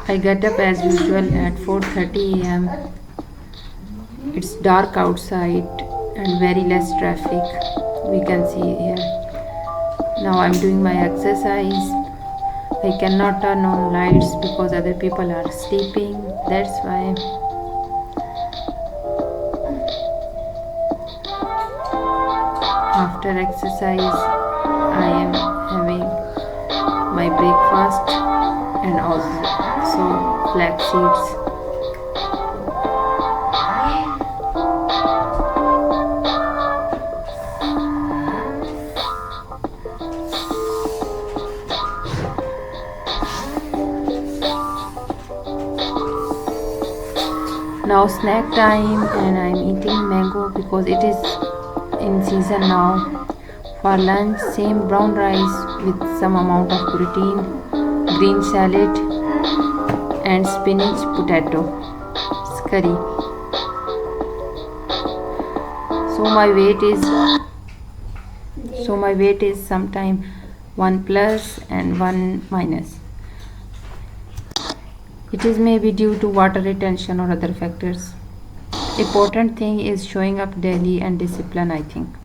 I get up as usual at 4:30 a.m. It's dark outside and very less traffic. We can see here. Now I'm doing my exercise. I cannot turn on lights because other people are sleeping. That's why. After exercise, I am having my breakfast and also flax seeds. Now snack time, and I'm eating mango because it is in season now. For lunch, same brown rice with some amount of protein, green salad, and spinach potato curry. So my weight is sometime 1 plus and 1 minus. It is maybe due to water retention or other factors. Important thing is showing up daily and discipline, I think.